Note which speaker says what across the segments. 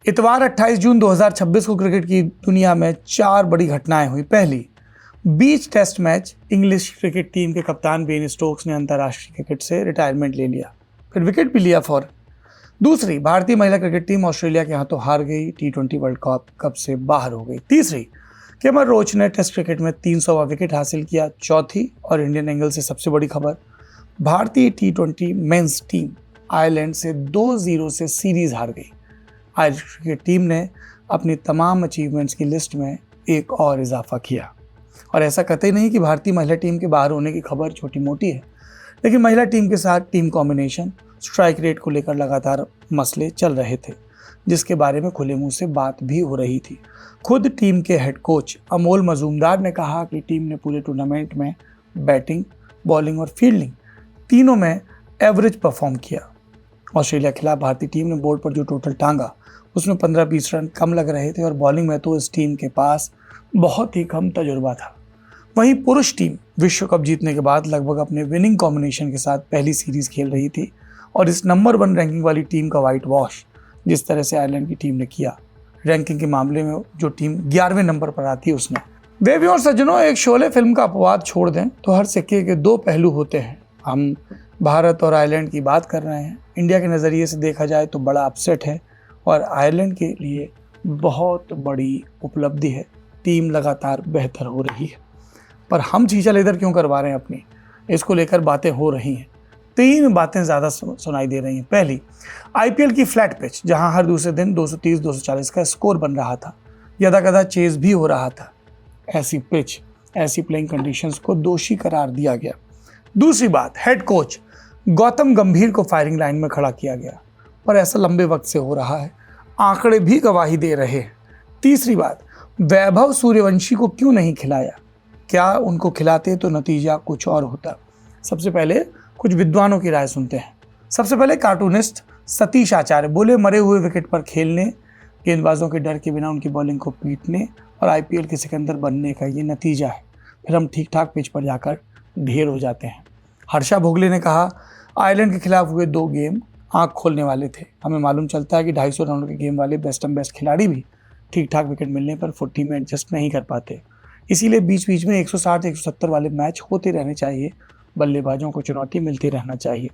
Speaker 1: इतवार 28 जून 2026 को क्रिकेट की दुनिया में 4 बड़ी घटनाएं हुई। पहली, बीच test match, English cricket team के कप्तान बेन स्टोक्स ने अंतर्राष्ट्रीय क्रिकेट से रिटायरमेंट ले लिया, फिर विकेट भी लिया फौरन। दूसरी, भारतीय महिला क्रिकेट टीम ऑस्ट्रेलिया के हाथों हार गई, T20 वर्ल्ड कप से बाहर हो गई। तीसरी, केमर रोच ने टेस्ट क्रिकेट में 300वां विकेट हासिल किया। चौथी और इंडियन एंगल से सबसे बड़ी खबर, भारतीय T20 मेंस टीम आयरलैंड से 2-0 से सीरीज हार गई। आयरिश क्रिकेट टीम ने अपनी तमाम अचीवमेंट्स की लिस्ट में एक और इजाफा किया। और ऐसा कतई नहीं कि भारतीय महिला टीम के बाहर होने की खबर छोटी मोटी है, लेकिन महिला टीम के साथ टीम कॉम्बिनेशन, स्ट्राइक रेट को लेकर लगातार मसले चल रहे थे, जिसके बारे में खुले मुंह से बात भी हो रही थी। खुद टीम के हेड कोच अमोल मजूमदार ने कहा कि टीम ने पूरे टूर्नामेंट में बैटिंग, बॉलिंग और फील्डिंग तीनों में एवरेज परफॉर्म किया। ऑस्ट्रेलिया के खिलाफ भारतीय टीम ने बोर्ड पर जो टोटल टांगा, उसमें 15-20 रन कम लग रहे थे और बॉलिंग में तो इस टीम के पास बहुत ही कम तजुर्बा था। वहीं पुरुष टीम विश्व कप जीतने के बाद लगभग अपने विनिंग कॉम्बिनेशन के साथ पहली सीरीज खेल रही थी और इस नंबर 1 रैंकिंग वाली टीम का वाइट वॉश जिस तरह से आयरलैंड की टीम ने किया, रैंकिंग के मामले में जो टीम 11वें नंबर पर आती है उसने। देवियों और सज्जनों, एक शोले फिल्म का अपवाद छोड़ दें तो हर सिक्के के 2 पहलू होते हैं। हम भारत और आयरलैंड की बात कर रहे हैं। इंडिया के नज़रिए से देखा जाए तो बड़ा अपसेट है और आयरलैंड के लिए बहुत बड़ी उपलब्धि है। टीम लगातार बेहतर हो रही है, पर हम चीचा लेदर क्यों करवा रहे हैं अपनी, इसको लेकर बातें हो रही हैं। 3 बातें ज़्यादा सुनाई दे रही हैं। पहली, IPL की फ्लैट पिच, जहां हर दूसरे दिन 230-240 का स्कोर बन रहा था, यदा-कदा चेज भी हो रहा था। ऐसी पिच, ऐसी प्लेइंग कंडीशंस को दोषी करार दिया गया। दूसरी बात, हेड कोच गौतम गंभीर को फायरिंग लाइन में खड़ा किया गया, पर ऐसा लंबे वक्त से हो रहा है, आंकड़े भी गवाही दे रहे हैं। तीसरी बात, वैभव सूर्यवंशी को क्यों नहीं खिलाया? क्या उनको खिलाते तो नतीजा कुछ और होता? सबसे पहले कुछ विद्वानों की राय सुनते हैं। सबसे पहले कार्टूनिस्ट सतीश आचार्य बोले, मरे हुए विकेट पर खेलने, गेंदबाजों के डर के बिना उनकी बॉलिंग को पीटने और IPL के सिकंदर बनने का ये नतीजा है। फिर हम ठीक ठाक पिच पर जाकर ढेर हो जाते हैं। हर्षा भोगले ने कहा, आयरलैंड के खिलाफ हुए 2 गेम आंख खोलने वाले थे। हमें मालूम चलता है कि 250 रनों के गेम वाले बेस्ट खिलाड़ी भी ठीक ठाक विकेट मिलने पर 40 में एडजस्ट नहीं कर पाते। इसीलिए बीच बीच में 160-170 वाले मैच होते रहने चाहिए, बल्लेबाजों को चुनौती मिलती रहना चाहिए।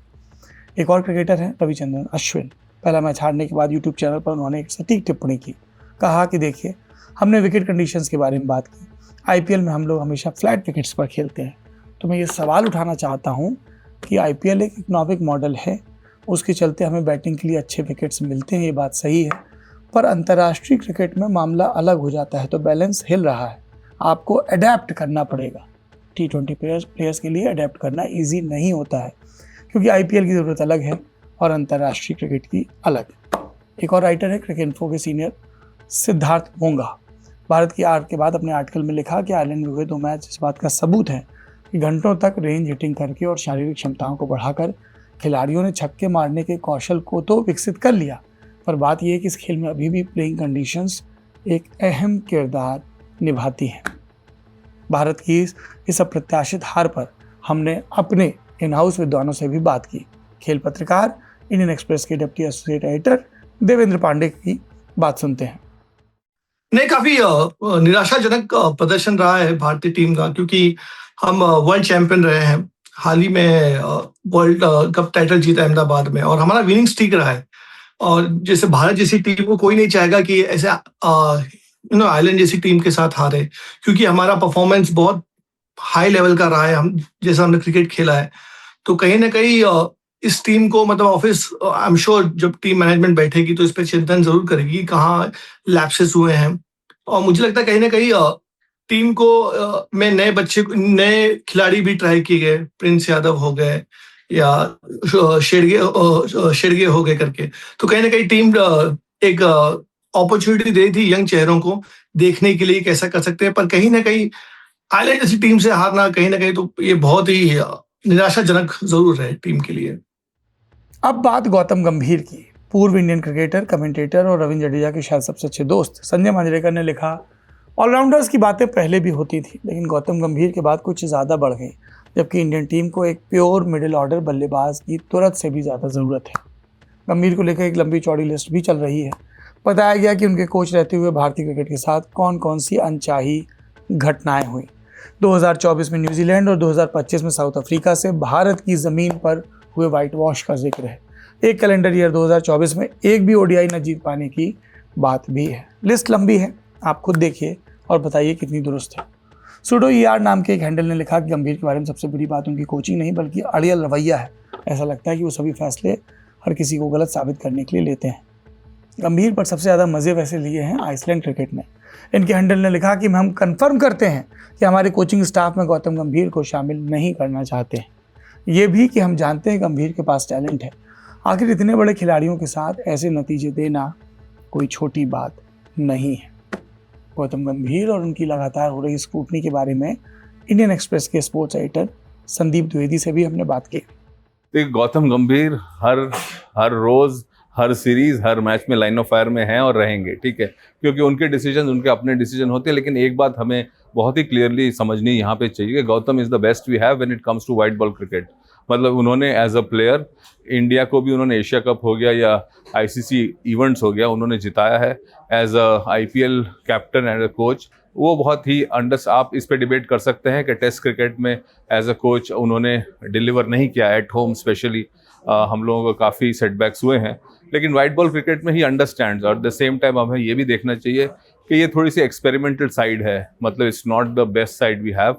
Speaker 1: एक और क्रिकेटर हैं रविचंद्रन अश्विन। पहला मैच हारने के बाद यूट्यूब चैनल पर उन्होंने एक सटीक टिप्पणी की। कहा कि देखिए, हमने विकेट कंडीशंस के बारे में बात की, IPL में हम लोग हमेशा फ्लैट विकेट्स पर खेलते हैं। तो मैं ये सवाल उठाना चाहता हूँ कि IPL एक इकोनॉमिक मॉडल है, उसके चलते हमें बैटिंग के लिए अच्छे विकेट्स मिलते हैं, ये बात सही है, पर अंतर्राष्ट्रीय क्रिकेट में मामला अलग हो जाता है, तो बैलेंस हिल रहा है। आपको अडेप्ट करना पड़ेगा। T20 प्लेयर्स के लिए अडेप्ट करना ईजी नहीं होता है, क्योंकि IPL की ज़रूरत अलग है और अंतर्राष्ट्रीय क्रिकेट की अलग। एक और राइटर है क्रिकेट इन्फो के सीनियर सिद्धार्थ मोंगा। भारत की हार के बाद अपने आर्टिकल में लिखा कि आयरलैंड में हुए 2 मैच इस बात का सबूत है कि घंटों तक रेंज हिटिंग करके और शारीरिक क्षमताओं को बढ़ाकर खिलाड़ियों ने छक्के मारने के कौशल को तो विकसित कर लिया, पर बात यह है कि इस खेल में अभी भी प्लेइंग कंडीशंस एक अहम किरदार निभाती हैं। भारत की इस अप्रत्याशित हार पर हमने अपने इन हाउस विद्वानों से भी बात की। खेल पत्रकार, इंडियन एक्सप्रेस के deputy associate editor Devendra Pandey की बात सुनते हैं।
Speaker 2: नहीं, काफी निराशाजनक प्रदर्शन रहा है भारतीय टीम का, क्योंकि हम वर्ल्ड चैंपियन रहे हैं। हाल ही में वर्ल्ड कप टाइटल जीता अहमदाबाद में और हमारा विनिंग स्ट्रीक रहा है। और जैसे भारत जैसी टीम को कोई नहीं चाहेगा कि ऐसे आयरलैंड जैसी टीम के साथ हारे, क्योंकि हमारा परफॉर्मेंस बहुत हाई लेवल का रहा है। हम जैसा हमने क्रिकेट खेला है, तो कहीं ना कहीं इस टीम को मतलब ऑफिस, आई एम श्योर जब टीम मैनेजमेंट बैठेगी तो इस पर चिंतन जरूर करेगी कहाँ लैप्सेस हुए हैं। और मुझे लगता है कहीं ना कहीं टीम को में नए खिलाड़ी भी ट्राई किए गए, प्रिंस यादव हो गए या शेरगे हो गए करके। तो कहीं ना कहीं टीम एक अपॉर्चुनिटी दे थी यंग चेहरों को देखने के लिए कैसा कर सकते हैं, पर कहीं ना कहीं आयरलैंड जैसी टीम से हारना कहीं ना कहीं तो ये बहुत ही निराशाजनक जरूर है टीम के लिए।
Speaker 1: अब बात गौतम गंभीर की। पूर्व इंडियन क्रिकेटर, कमेंटेटर और रविंद्र जडेजा के शायद सबसे अच्छे दोस्त संजय मांजरेकर ने लिखा, ऑलराउंडर्स की बातें पहले भी होती थी, लेकिन गौतम गंभीर के बाद कुछ ज़्यादा बढ़ गई, जबकि इंडियन टीम को एक प्योर मिडिल ऑर्डर बल्लेबाज की तुरंत से भी ज़्यादा ज़रूरत है। गंभीर को लेकर एक लंबी चौड़ी लिस्ट भी चल रही है, बताया गया कि उनके कोच रहते हुए भारतीय क्रिकेट के साथ कौन कौन सी अनचाही घटनाएं हुई। 2024 में न्यूजीलैंड और 2025 में साउथ अफ्रीका से भारत की ज़मीन पर हुए वाइट वॉश का जिक्र है। एक कैलेंडर ईयर 2024 में एक भी ओडीआई न जीत पाने की बात भी है। लिस्ट लंबी है, आप खुद देखिए और बताइए कितनी दुरुस्त है। सुडो ईआर नाम के एक हैंडल ने लिखा कि गंभीर के बारे में सबसे बड़ी बात उनकी कोचिंग नहीं बल्कि अड़ियल रवैया है। ऐसा लगता है कि वो सभी फैसले हर किसी को गलत साबित करने के लिए लेते हैं। गंभीर पर सबसे ज़्यादा मज़े वैसे लिए हैं आइसलैंड क्रिकेट ने। इनके हैंडल ने लिखा कि हम कंफर्म करते हैं कि हमारे कोचिंग स्टाफ में गौतम गंभीर को शामिल नहीं करना चाहते हैं। ये भी कि हम जानते हैं गंभीर के पास टैलेंट है। आखिर इतने बड़े खिलाड़ियों के साथ ऐसे नतीजे देना कोई छोटी बात नहीं है। गौतम गंभीर और उनकी लगातार हो रही स्क्रूटनी के बारे में इंडियन एक्सप्रेस के स्पोर्ट्स एडिटर संदीप द्विवेदी से भी हमने बात की।
Speaker 3: देखिए, गौतम गंभीर हर रोज, हर सीरीज, हर मैच में लाइन ऑफ फायर में हैं और रहेंगे, ठीक है, क्योंकि उनके डिसीजन उनके अपने डिसीजन होते हैं। लेकिन एक बात हमें बहुत ही क्लियरली समझनी यहाँ पे चाहिए कि Gautam is the best we have when it comes to white ball cricket. मतलब उन्होंने एज अ प्लेयर इंडिया को भी, उन्होंने एशिया कप हो गया या आईसीसी इवेंट्स हो गया, उन्होंने जिताया है। As a IPL captain and a coach वो बहुत ही आप इस पे डिबेट कर सकते हैं कि टेस्ट क्रिकेट में एज अ कोच उन्होंने डिलीवर नहीं किया एट होम स्पेशली। हम लोगों को काफ़ी सेटबैक्स हुए हैं, लेकिन वाइट बॉल क्रिकेट में ही अंडरस्टैंड्स। और द सेम टाइम हमें ये भी देखना चाहिए कि ये थोड़ी सी एक्सपेरिमेंटल साइड है, मतलब it's not the best side we have.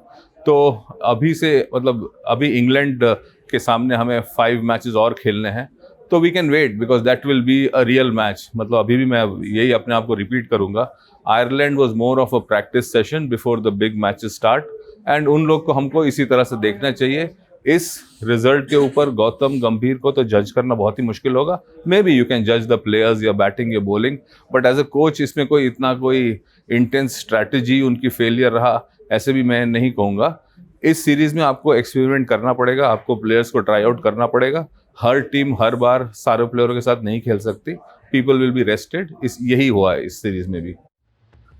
Speaker 3: तो अभी से मतलब अभी इंग्लैंड के सामने हमें 5 मैचेस और खेलने हैं, तो we can wait because that will be a real match. मतलब अभी भी मैं यही अपने आप को रिपीट करूंगा, Ireland was more of a practice session before the big matches start, and उन लोग को हमको इसी तरह से देखना चाहिए। इस रिजल्ट के ऊपर गौतम गंभीर को तो जज करना बहुत ही मुश्किल होगा। मे बी यू कैन जज द प्लेयर्स या बैटिंग या bowling, but as a coach इसमें कोई इंटेंस स्ट्रैटेजी उनकी फेलियर रहा ऐसे भी मैं नहीं कहूँगा। इस सीरीज में आपको एक्सपेरिमेंट करना पड़ेगा, आपको प्लेयर्स को ट्राई आउट करना पड़ेगा। हर टीम हर बार सारे प्लेयरों के साथ नहीं खेल सकती, पीपल विल बी रेस्टेड। यही हुआ है इस सीरीज में भी।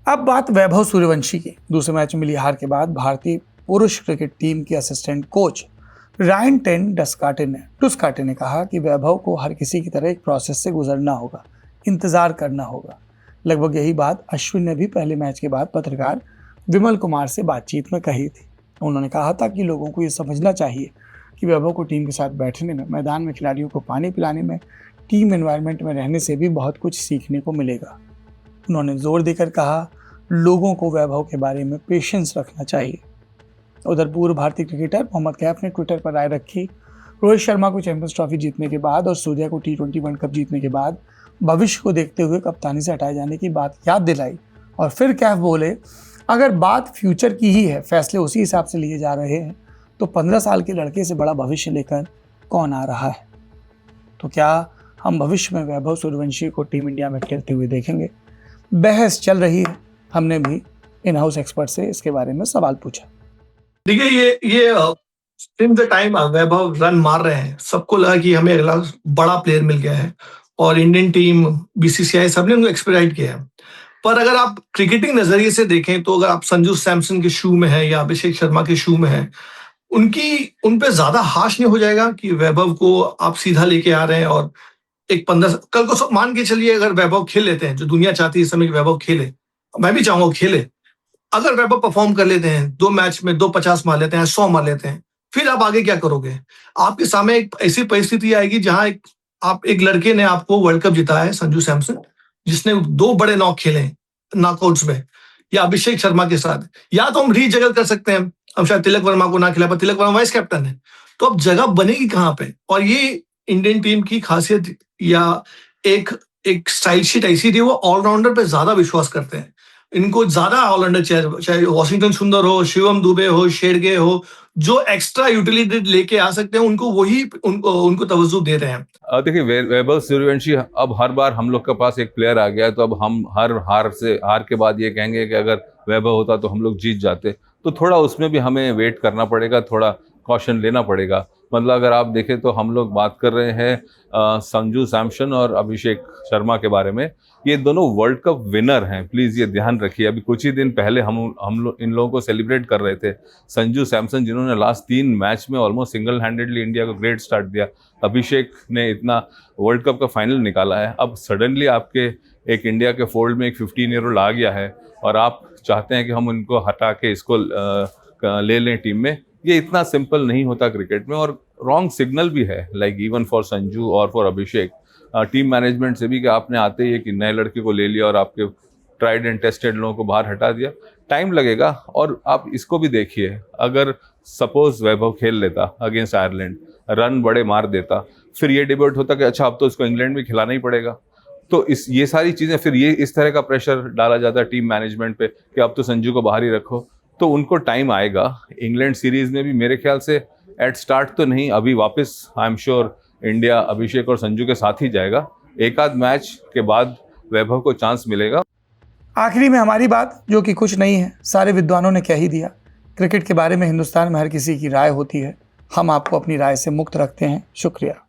Speaker 1: अब बात वैभव सूर्यवंशी की। दूसरे मैच में मिली हार के बाद भारतीय पुरुष क्रिकेट टीम के असिस्टेंट कोच रायन टेन टुस्काटे ने कहा कि वैभव को हर किसी की तरह एक प्रोसेस से गुजरना होगा, इंतजार करना होगा। लगभग यही बात अश्विन ने भी पहले मैच के बाद पत्रकार विमल कुमार से बातचीत में कही थी। उन्होंने कहा था कि लोगों को ये समझना चाहिए कि वैभव को टीम के साथ बैठने में, मैदान में खिलाड़ियों को पानी पिलाने में, टीम एनवायरनमेंट में रहने से भी बहुत कुछ सीखने को मिलेगा। उन्होंने जोर देकर कहा लोगों को वैभव के बारे में पेशेंस रखना चाहिए। उधर पूर्व भारतीय क्रिकेटर मोहम्मद कैफ ने ट्विटर पर राय रखी। रोहित शर्मा को चैंपियंस ट्रॉफी जीतने के बाद और सूर्या को T20 वर्ल्ड कप जीतने के बाद भविष्य को देखते हुए कप्तानी से हटाए जाने की बात याद दिलाई। और फिर कैफ बोले, अगर बात फ्यूचर की ही है, फैसले उसी हिसाब से लिए जा रहे हैं, तो 15 साल के लड़के से बड़ा भविष्य लेकर कौन आ रहा है? तो क्या हम भविष्य में वैभव सूर्यवंशी को टीम इंडिया में खेलते हुए देखेंगे? बहस चल रही है। हमने भी इन हाउस एक्सपर्ट से इसके बारे में सवाल पूछा।
Speaker 2: देखिए, ये in the time Vaibhav run मार रहे हैं, सबको लगा कि हमें अगला बड़ा प्लेयर मिल गया है और इंडियन टीम, बीसीसीआई सबने उनको एक्सपेक्ट किया है। पर अगर आप क्रिकेटिंग नजरिए से देखें तो अगर आप संजू सैमसन के शू में है या अभिषेक शर्मा के शू में है, उन पे ज्यादा हाश नहीं हो जाएगा कि वैभव को आप सीधा लेके आ रहे हैं और एक 15 कल को मान के चलिए अगर वैभव खेल लेते हैं, जो दुनिया चाहती है इस समय कि वैभव खेले, मैं भी चाहूंगा खेले। अगर वैभव परफॉर्म कर लेते हैं, 2 मैच में 250 मार लेते हैं, 100 मार लेते हैं, फिर आप आगे क्या करोगे? आपके सामने एक ऐसी परिस्थिति आएगी जहां एक लड़के ने आपको वर्ल्ड कप जिताया है, संजू सैमसन, जिसने 2 बड़े नॉक खेले नॉकआउट्स में, या अभिषेक शर्मा के साथ, या तो हम रीजगल कर सकते हैं, हम शायद तिलक वर्मा को ना खिला पर तिलक वर्मा वाइस कैप्टन है, तो अब जगह बनेगी कहां पे? और ये इंडियन टीम की खासियत या एक स्टाइल शीट ऐसी थी, वो ऑलराउंडर पे ज्यादा विश्वास करते हैं। इनको ज्यादा ऑलराउंडर चाहे वॉशिंगटन सुंदर हो, शिवम दुबे हो, शेरगे हो, जो एक्स्ट्रा यूटिलिटी लेके आ सकते हैं, उनको तवज्जो दे रहे हैं।
Speaker 3: देखिए, वैभव सूर्यवंशी, अब हर बार हम लोग के पास एक प्लेयर आ गया है, तो अब हम हार के बाद ये कहेंगे कि अगर वैभव होता तो हम लोग जीत जाते। तो थोड़ा उसमें भी हमें वेट करना पड़ेगा, थोड़ा कॉशन लेना पड़ेगा। मतलब अगर आप देखें तो हम लोग बात कर रहे हैं संजू सैमसन और अभिषेक शर्मा के बारे में। ये दोनों वर्ल्ड कप विनर हैं, प्लीज़ ये ध्यान रखिए। अभी कुछ ही दिन पहले हम लोग इन लोगों को सेलिब्रेट कर रहे थे। संजू सैमसन जिन्होंने लास्ट 3 मैच में ऑलमोस्ट सिंगल हैंडेडली इंडिया को ग्रेट स्टार्ट दिया, अभिषेक ने इतना वर्ल्ड कप का फाइनल निकाला है। अब सडनली आपके एक इंडिया के फोल्ड में एक 15-year-old आ गया है और आप चाहते हैं कि हम उनको हटा के इसको ले लें टीम में, ये इतना सिंपल नहीं होता क्रिकेट में। और रॉन्ग सिग्नल भी है, लाइक इवन फॉर संजू और फॉर अभिषेक, टीम मैनेजमेंट से भी, कि आपने आते ही एक नए लड़के को ले लिया और आपके ट्राइड एंड टेस्टेड लोगों को बाहर हटा दिया। टाइम लगेगा। और आप इसको भी देखिए, अगर सपोज वैभव खेल लेता अगेंस्ट आयरलैंड, रन बड़े मार देता, फिर ये डिबेट होता कि अच्छा अब तो इसको इंग्लैंड में खिलाना ही पड़ेगा। तो ये सारी चीज़ें, फिर ये इस तरह का प्रेशर डाला जाता है टीम मैनेजमेंट पे कि अब तो संजू को बाहर ही रखो। तो उनको टाइम आएगा। इंग्लैंड सीरीज में भी मेरे ख्याल से एट स्टार्ट तो नहीं, अभी वापस आई एम श्योर इंडिया अभिषेक और संजू के साथ ही जाएगा। एक आध मैच के बाद वैभव को चांस मिलेगा।
Speaker 1: आखिरी में हमारी बात, जो कि कुछ नहीं है, सारे विद्वानों ने कह ही दिया। क्रिकेट के बारे में हिंदुस्तान में हर किसी की राय होती है, हम आपको अपनी राय से मुक्त रखते हैं। शुक्रिया।